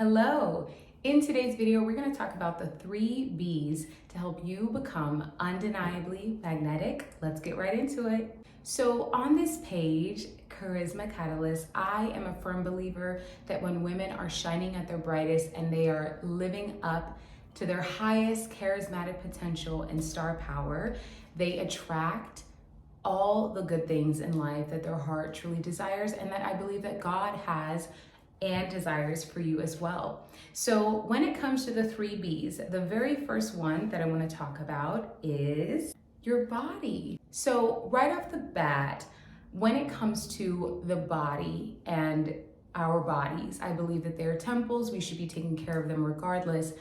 Hello! In today's video, we're going to talk about the 3 B's to help you become undeniably magnetic. Let's get right into it. So on this page, Charisma Catalyst, I am a firm believer that when women are shining at their brightest and they are living up to their highest charismatic potential and star power, they attract all the good things in life that their heart truly desires, and that I believe that God has and desires for you as well. So when it comes to the 3 B's, the very first one that I want to talk about is your body. So right off the bat, when it comes to the body and our bodies, I believe that they're temples. We should be taking care of them regardless.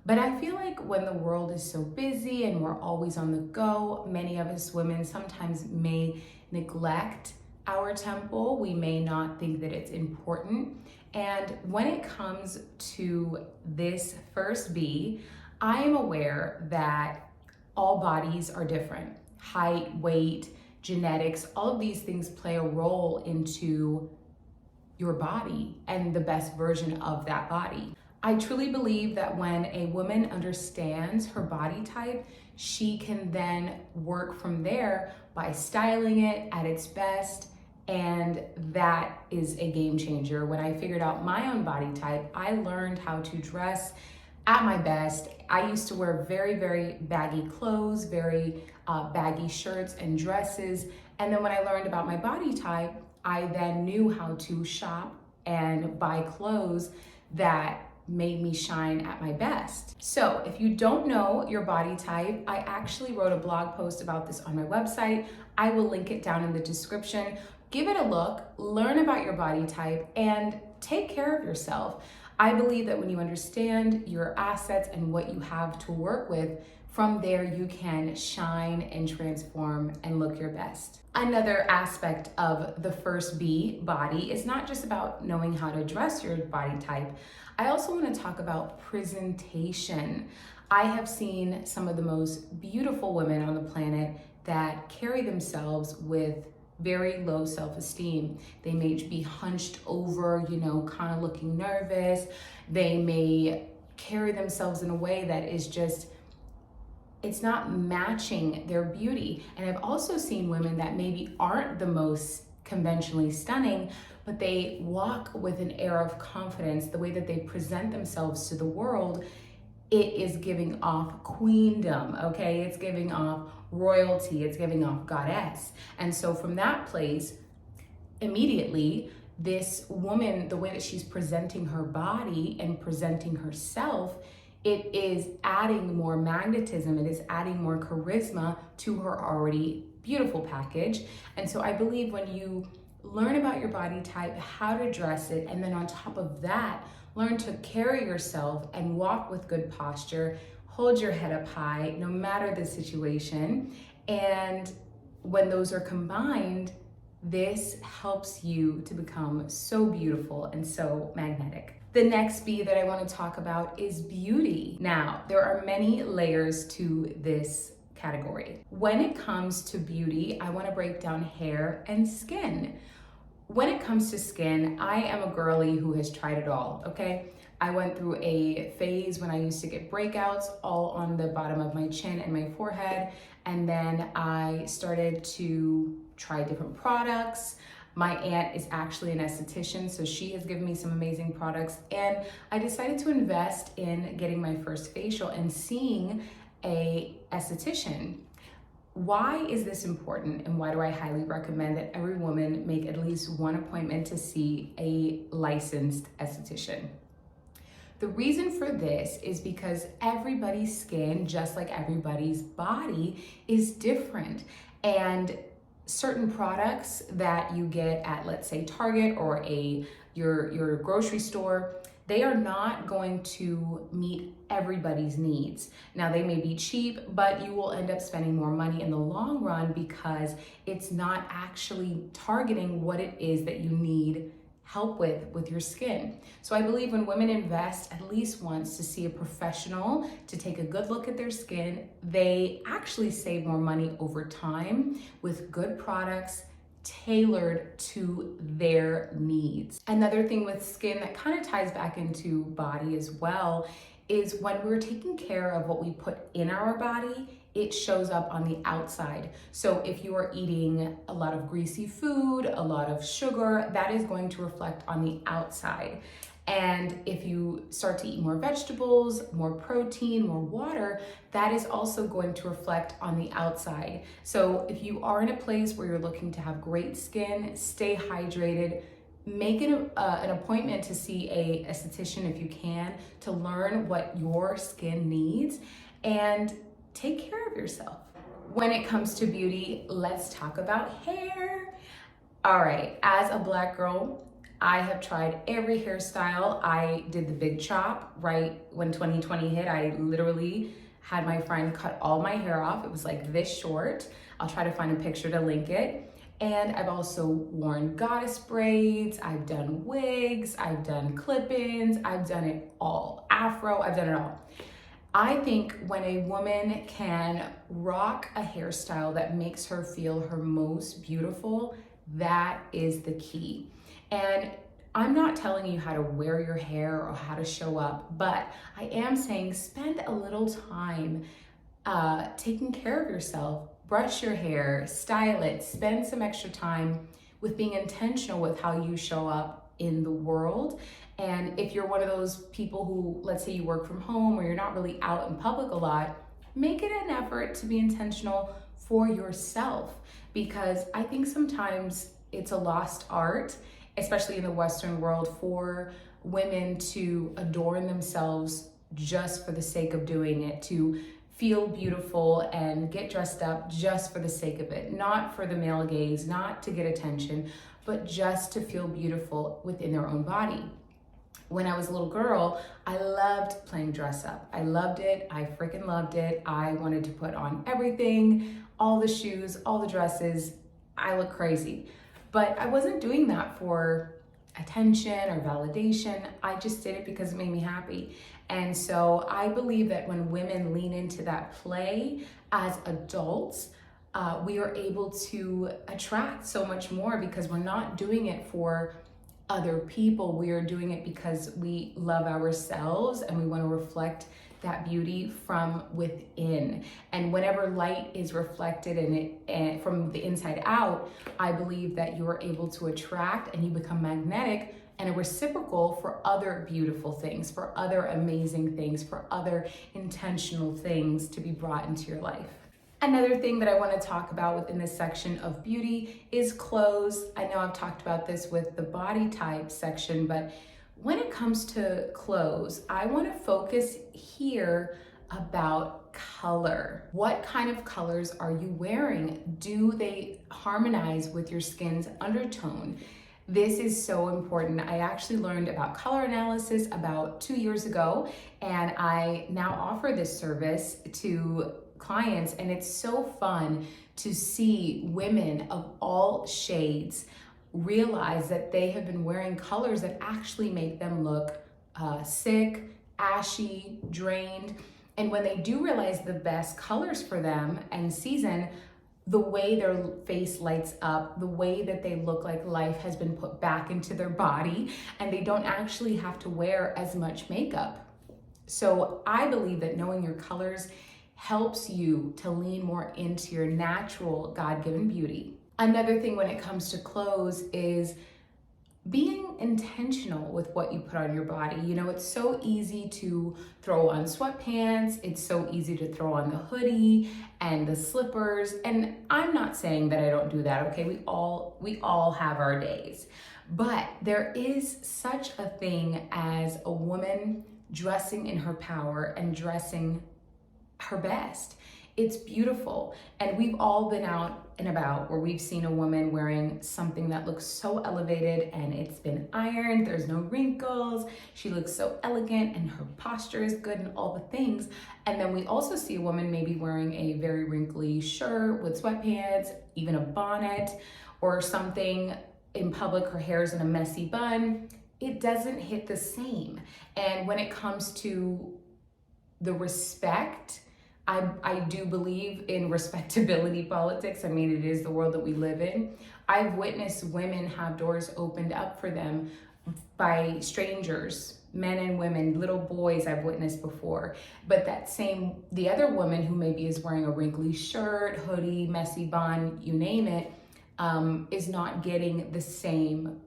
But I feel like when the world is so busy and we're always on the go, many of us women sometimes may neglect our temple. We may not think that it's important. And when it comes to this first B, I am aware that all bodies are different. Height, weight, genetics, all of these things play a role into your body and the best version of that body. I truly believe that when a woman understands her body type, she can then work from there by styling it at its best. And that is a game changer. When I figured out my own body type, I learned how to dress at my best. I used to wear very, very baggy clothes, very baggy shirts and dresses. And then when I learned about my body type, I then knew how to shop and buy clothes that made me shine at my best. So if you don't know your body type, I actually wrote a blog post about this on my website. I will link it down in the description. Give it a look, learn about your body type, and take care of yourself. I believe that when you understand your assets and what you have to work with, from there you can shine and transform and look your best. Another aspect of the first B, body, is not just about knowing how to dress your body type. I also want to talk about presentation. I have seen some of the most beautiful women on the planet that carry themselves with very low self-esteem. They may be hunched over, kind of looking nervous. They may carry themselves in a way that is just, it's not matching their beauty. And I've also seen women that maybe aren't the most conventionally stunning, but they walk with an air of confidence. The way that they present themselves to the world, it is giving off queendom, okay? It's giving off royalty, it's giving off goddess. And so from that place, immediately, this woman, the way that she's presenting her body and presenting herself, it is adding more magnetism, it is adding more charisma to her already beautiful package. And so I believe when you learn about your body type, how to dress it, and then on top of that, learn to carry yourself and walk with good posture, hold your head up high, no matter the situation. And when those are combined, this helps you to become so beautiful and so magnetic. The next B that I want to talk about is beauty. Now, there are many layers to this category. When it comes to beauty, I want to break down hair and skin. When it comes to skin, I am a girly who has tried it all, okay? I went through a phase when I used to get breakouts all on the bottom of my chin and my forehead, and then I started to try different products. My aunt is actually an esthetician, so she has given me some amazing products, and I decided to invest in getting my first facial and seeing a esthetician. Why is this important, and why do I highly recommend that every woman make at least one appointment to see a licensed esthetician? The reason for this is because everybody's skin, just like everybody's body, is different. And certain products that you get at, let's say, Target or your grocery store, they are not going to meet everybody's needs. Now, they may be cheap, but you will end up spending more money in the long run because it's not actually targeting what it is that you need help with your skin. So I believe when women invest at least once to see a professional to take a good look at their skin, they actually save more money over time with good products tailored to their needs. Another thing with skin that kind of ties back into body as well is when we're taking care of what we put in our body, it shows up on the outside. So if you are eating a lot of greasy food, a lot of sugar, that is going to reflect on the outside. And if you start to eat more vegetables, more protein, more water, that is also going to reflect on the outside. So if you are in a place where you're looking to have great skin, stay hydrated, make an appointment to see a esthetician if you can, to learn what your skin needs, and take care of yourself. When it comes to beauty, let's talk about hair. All right, as a Black girl, I have tried every hairstyle. I did the big chop right when 2020 hit. I literally had my friend cut all my hair off. It was like this short. I'll try to find a picture to link it. And I've also worn goddess braids. I've done wigs. I've done clip-ins. I've done it all. Afro, I've done it all. I think when a woman can rock a hairstyle that makes her feel her most beautiful, that is the key. And I'm not telling you how to wear your hair or how to show up, but I am saying spend a little time taking care of yourself. Brush your hair, style it, spend some extra time with being intentional with how you show up in the world. And if you're one of those people who, let's say you work from home or you're not really out in public a lot, make it an effort to be intentional for yourself, because I think sometimes it's a lost art, especially in the Western world, for women to adorn themselves just for the sake of doing it, to feel beautiful and get dressed up just for the sake of it, not for the male gaze, not to get attention, but just to feel beautiful within their own body. When I was a little girl, I loved playing dress up. I loved it. I freaking loved it. I wanted to put on everything, all the shoes, all the dresses. I look crazy. But I wasn't doing that for attention or validation. I just did it because it made me happy. And so I believe that when women lean into that play as adults, we are able to attract so much more, because we're not doing it for other people. We are doing it because we love ourselves and we want to reflect that beauty from within. And whenever light is reflected in it from the inside out, I believe that you are able to attract and you become magnetic and a reciprocal for other beautiful things, for other amazing things, for other intentional things to be brought into your life. Another thing that I want to talk about within this section of beauty is clothes. I know I've talked about this with the body type section, but when it comes to clothes, I want to focus here about color. What kind of colors are you wearing? Do they harmonize with your skin's undertone? This is so important. I actually learned about color analysis about 2 years ago, and I now offer this service to clients, and it's so fun to see women of all shades realize that they have been wearing colors that actually make them look sick, ashy, drained. And when they do realize the best colors for them and season, the way their face lights up, the way that they look like life has been put back into their body, and they don't actually have to wear as much makeup. So I believe that knowing your colors helps you to lean more into your natural God-given beauty. Another thing when it comes to clothes is being intentional with what you put on your body. You know, it's so easy to throw on sweatpants. It's so easy to throw on the hoodie and the slippers. And I'm not saying that I don't do that, okay? We all have our days. But there is such a thing as a woman dressing in her power and dressing her best. It's beautiful. And we've all been out and about where we've seen a woman wearing something that looks so elevated and it's been ironed, there's no wrinkles, she looks so elegant and her posture is good and all the things. And then we also see a woman maybe wearing a very wrinkly shirt with sweatpants, even a bonnet or something in public, her hair is in a messy bun. It doesn't hit the same. And when it comes to the respect, I do believe in respectability politics. I mean, it is the world that we live in. I've witnessed women have doors opened up for them by strangers, men and women, little boys I've witnessed before. But the other woman who maybe is wearing a wrinkly shirt, hoodie, messy bun, you name it, is not getting the same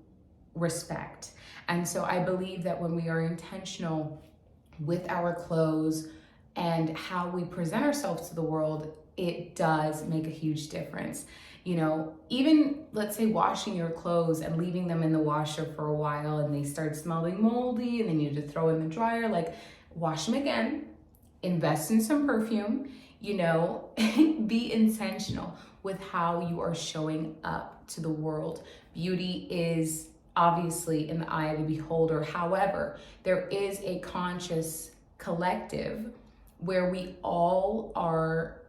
respect. And so I believe that when we are intentional with our clothes and how we present ourselves to the world, it does make a huge difference. You know, even let's say washing your clothes and leaving them in the washer for a while and they start smelling moldy and then you have to throw in the dryer, like wash them again, invest in some perfume, you know, be intentional with how you are showing up to the world. Beauty is obviously in the eye of the beholder. However, there is a conscious collective where we all are,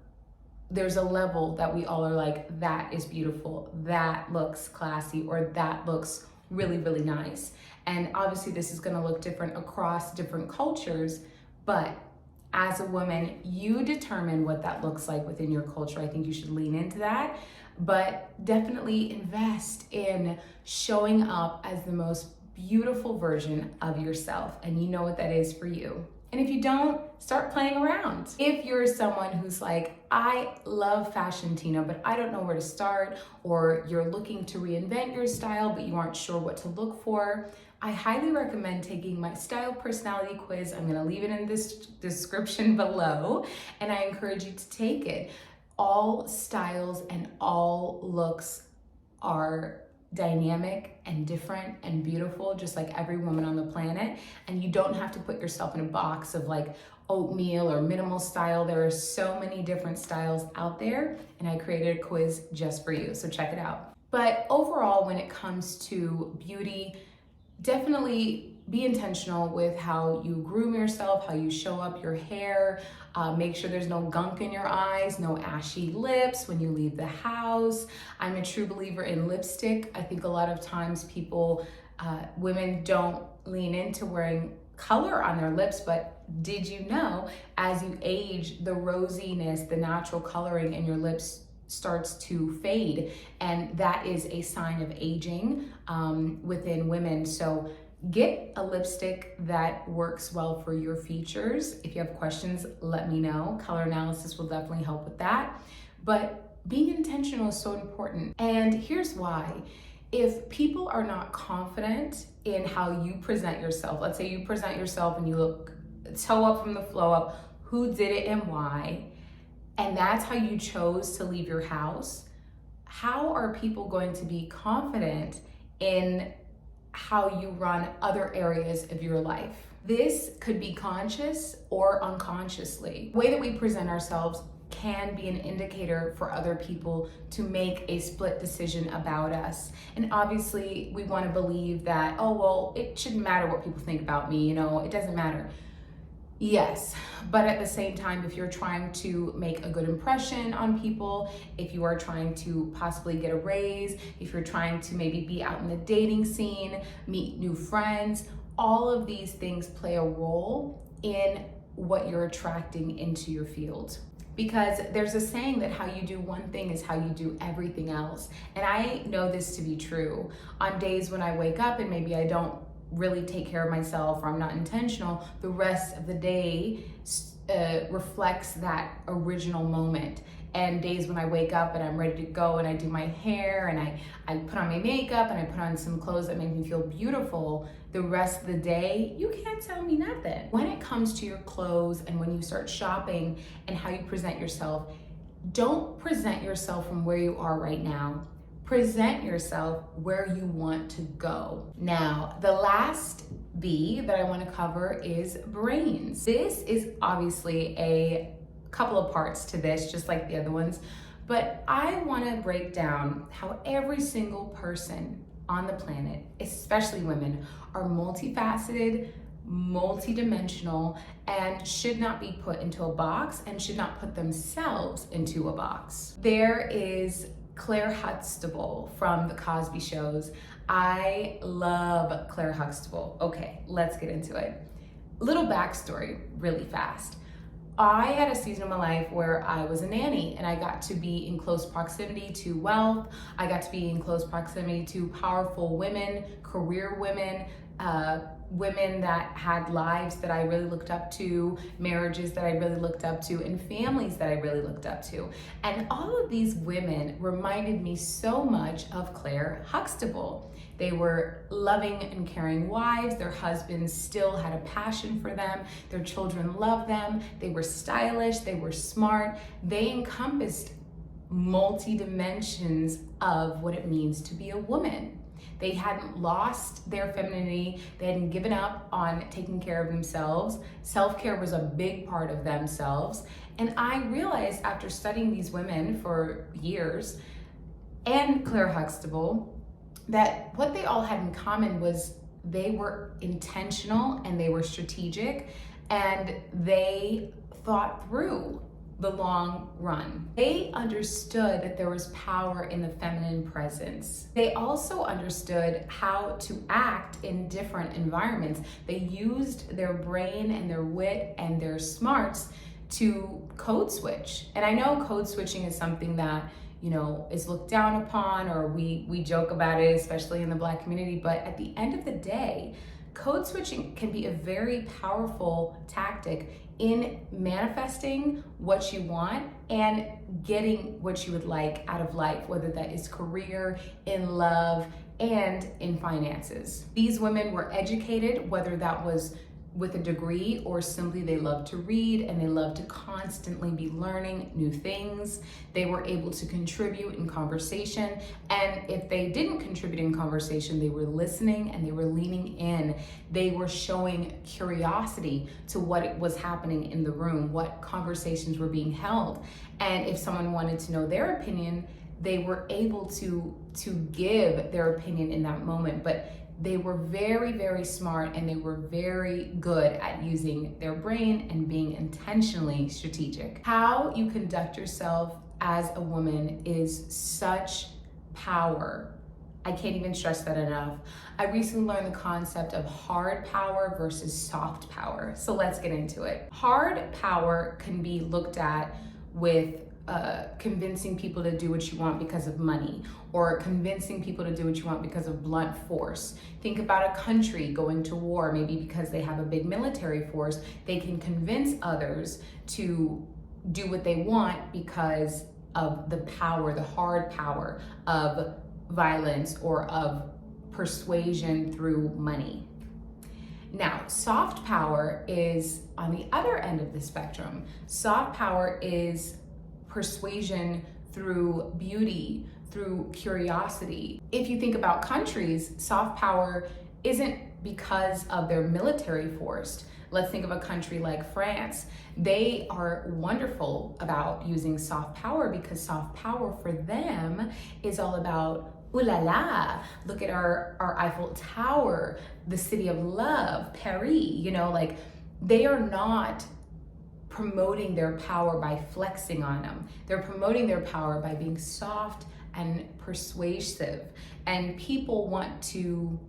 there's a level that we all are like, that is beautiful, that looks classy, or that looks really, really nice. And obviously this is gonna look different across different cultures, but as a woman, you determine what that looks like within your culture. I think you should lean into that, but definitely invest in showing up as the most beautiful version of yourself. And you know what that is for you. And if you don't, start playing around. If you're someone who's like, I love fashion, Tina, but I don't know where to start, or you're looking to reinvent your style, but you aren't sure what to look for, I highly recommend taking my style personality quiz. I'm gonna leave it in this description below, and I encourage you to take it. All styles and all looks are dynamic and different and beautiful, just like every woman on the planet. And you don't have to put yourself in a box of like oatmeal or minimal style. There are so many different styles out there, and I created a quiz just for you, so check it out. But overall, when it comes to beauty, definitely be intentional with how you groom yourself, how you show up, your hair. Make sure there's no gunk in your eyes, no ashy lips when you leave the house. I'm a true believer in lipstick. I think a lot of times people, women don't lean into wearing color on their lips, but did you know as you age, the rosiness, the natural coloring in your lips starts to fade, and that is a sign of aging within women. So get a lipstick that works well for your features. If you have questions, let me know. Color analysis will definitely help with that. But being intentional is so important. And here's why. If people are not confident in how you present yourself, let's say you present yourself and you look toe up from the flow up, who did it and why, and that's how you chose to leave your house, how are people going to be confident in how you run other areas of your life? This could be conscious or unconsciously. The way that we present ourselves can be an indicator for other people to make a split decision about us. And obviously we want to believe that, oh, well, it shouldn't matter what people think about me, you know, it doesn't matter. Yes, but at the same time, if you're trying to make a good impression on people, if you are trying to possibly get a raise, if you're trying to maybe be out in the dating scene, meet new friends, all of these things play a role in what you're attracting into your field. Because there's a saying that how you do one thing is how you do everything else. And I know this to be true. On days when I wake up and maybe I don't really take care of myself or I'm not intentional, the rest of the day reflects that original moment. And days when I wake up and I'm ready to go and I do my hair and I put on my makeup and I put on some clothes that make me feel beautiful, the rest of the day, you can't tell me nothing. When it comes to your clothes and when you start shopping and how you present yourself, don't present yourself from where you are right now. Present yourself where you want to go. Now, the last B that I want to cover is brains. This is obviously a couple of parts to this, just like the other ones, but I want to break down how every single person on the planet, especially women, are multifaceted, multidimensional, and should not be put into a box and should not put themselves into a box. There is Claire Huxtable from the Cosby Shows. I love Claire Huxtable. Okay, let's get into it. Little backstory, really fast. I had a season of my life where I was a nanny and I got to be in close proximity to wealth. I got to be in close proximity to powerful women, career women, women that had lives that I really looked up to, marriages that I really looked up to, and families that I really looked up to. And all of these women reminded me so much of Claire Huxtable. They were loving and caring wives. Their husbands still had a passion for them. Their children loved them. They were stylish. They were smart. They encompassed multi dimensions of what it means to be a woman. They hadn't lost their femininity. They hadn't given up on taking care of themselves. Self-care was a big part of themselves. And I realized after studying these women for years, and Claire Huxtable, that what they all had in common was they were intentional and they were strategic and they thought through the long run. They understood that there was power in the feminine presence. They also understood how to act in different environments. They used their brain and their wit and their smarts to code switch. And I know code switching is something that, you know, is looked down upon, or we joke about it, especially in the Black community. But at the end of the day, code switching can be a very powerful tactic in manifesting what you want and getting what you would like out of life, whether that is career, in love, and in finances. These women were educated, whether that was with a degree or simply they love to read and they love to constantly be learning new things. They were able to contribute in conversation, and if they didn't contribute in conversation, they were listening and they were leaning in. They were showing curiosity to what was happening in the room, what conversations were being held. And if someone wanted to know their opinion, they were able to give their opinion in that moment. But they were very, very smart and they were very good at using their brain and being intentionally strategic. How you conduct yourself as a woman is such power. I can't even stress that enough. I recently learned the concept of hard power versus soft power. So let's get into it. Hard power can be looked at with convincing people to do what you want because of money, or convincing people to do what you want because of blunt force. Think about a country going to war, maybe because they have a big military force, they can convince others to do what they want because of the power, the hard power of violence or of persuasion through money. Now, soft power is on the other end of the spectrum. Soft power is persuasion through beauty, through curiosity. If you think about countries, soft power isn't because of their military force. Let's think of a country like France. They are wonderful about using soft power because soft power for them is all about, ooh la la, look at our Eiffel Tower, the city of love, Paris, you know, like they are not promoting their power by flexing on them. They're promoting their power by being soft and persuasive. And people want to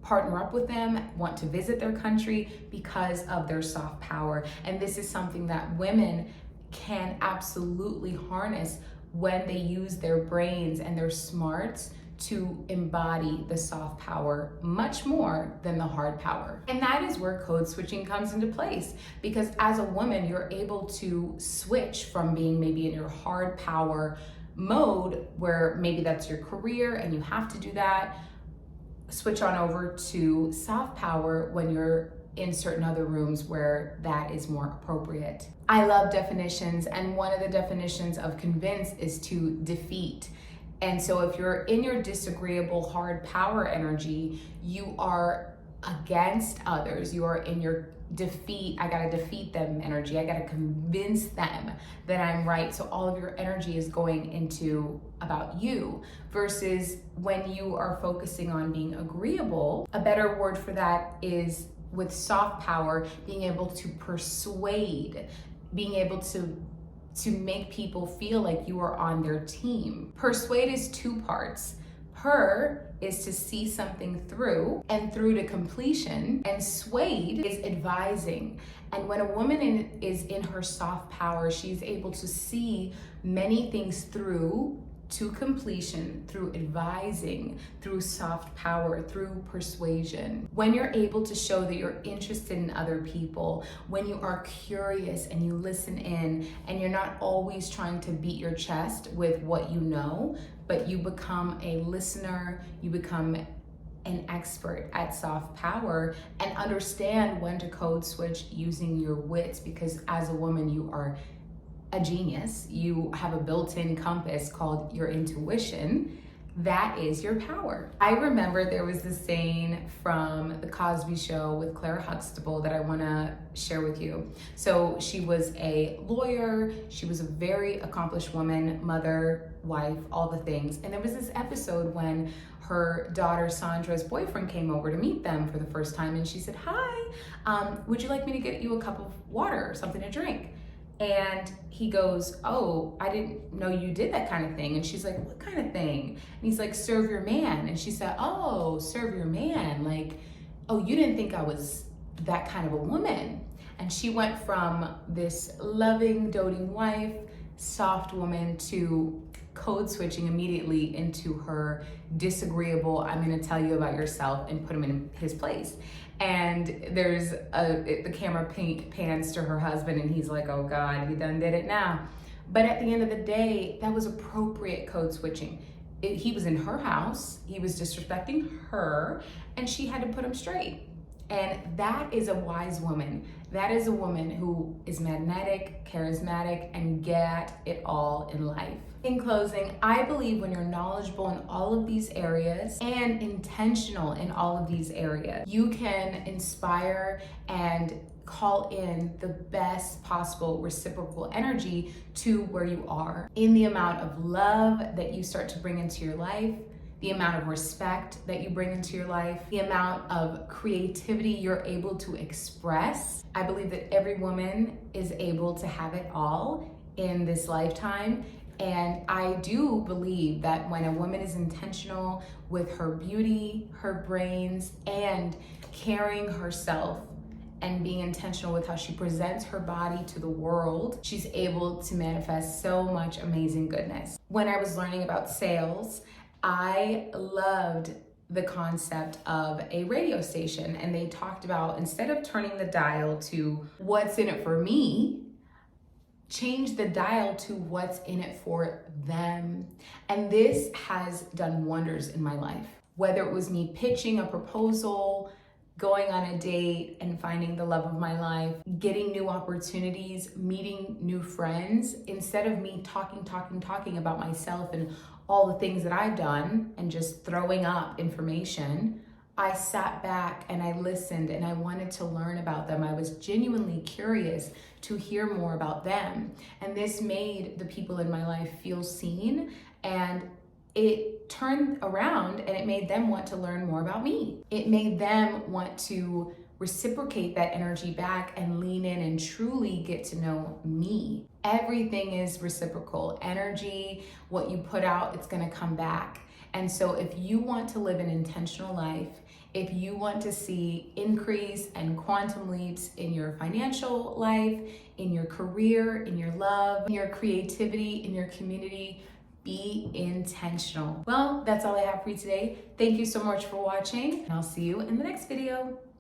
partner up with them, want to visit their country because of their soft power. And this is something that women can absolutely harness when they use their brains and their smarts to embody the soft power much more than the hard power. And that is where code switching comes into place, because as a woman, you're able to switch from being maybe in your hard power mode, where maybe that's your career and you have to do that, switch on over to soft power when you're in certain other rooms where that is more appropriate. I love definitions, and one of the definitions of convince is to defeat. And so if you're in your disagreeable hard power energy, you are against others. You are in your defeat, I gotta defeat them energy. I gotta convince them that I'm right. So all of your energy is going into about you, versus when you are focusing on being agreeable. A better word for that is, with soft power, being able to persuade, being able to make people feel like you are on their team. Persuade is two parts. Per is to see something through and through to completion, and swayed is advising. And when a woman is in her soft power, she's able to see many things through to completion, through advising, through soft power, through persuasion. When you're able to show that you're interested in other people, when you are curious and you listen in, and you're not always trying to beat your chest with what you know, but you become a listener, you become an expert at soft power and understand when to code switch using your wits, because as a woman, you are a genius. You have a built-in compass called your intuition. That is your power. I remember there was this saying from The Cosby Show with Clara Huxtable that I want to share with you. So she was a lawyer. She was a very accomplished woman, mother, wife, all the things. And there was this episode when her daughter Sandra's boyfriend came over to meet them for the first time. And she said, "Hi, would you like me to get you a cup of water or something to drink?" And he goes, "Oh, I didn't know you did that kind of thing." And she's like, "What kind of thing?" And he's like, "Serve your man." And she said, "Oh, serve your man. Like, oh, you didn't think I was that kind of a woman." And she went from this loving, doting wife, soft woman, to code switching immediately into her disagreeable, "I'm going to tell you about yourself," and put him in his place. And the camera pans to her husband, and he's like, "Oh God, he done did it now." But at the end of the day, that was appropriate code switching. He was in her house, he was disrespecting her, and she had to put him straight. And that is a wise woman. That is a woman who is magnetic, charismatic, and get it all in life. In closing, I believe when you're knowledgeable in all of these areas and intentional in all of these areas, you can inspire and call in the best possible reciprocal energy to where you are. In the amount of love that you start to bring into your life, the amount of respect that you bring into your life, the amount of creativity you're able to express. I believe that every woman is able to have it all in this lifetime. And I do believe that when a woman is intentional with her beauty, her brains, and carrying herself and being intentional with how she presents her body to the world, she's able to manifest so much amazing goodness. When I was learning about sales, I loved the concept of a radio station, and they talked about, instead of turning the dial to what's in it for me, change the dial to what's in it for them. And this has done wonders in my life. Whether it was me pitching a proposal, going on a date and finding the love of my life, getting new opportunities, meeting new friends, instead of me talking about myself and all the things that I've done and just throwing up information, I sat back and I listened and I wanted to learn about them. I was genuinely curious to hear more about them. And this made the people in my life feel seen, and it turned around and it made them want to learn more about me. It made them want to reciprocate that energy back and lean in and truly get to know me. Everything is reciprocal. Energy, what you put out, it's gonna come back. And so if you want to live an intentional life, if you want to see increase and quantum leaps in your financial life, in your career, in your love, in your creativity, in your community, be intentional. Well, that's all I have for you today. Thank you so much for watching, and I'll see you in the next video.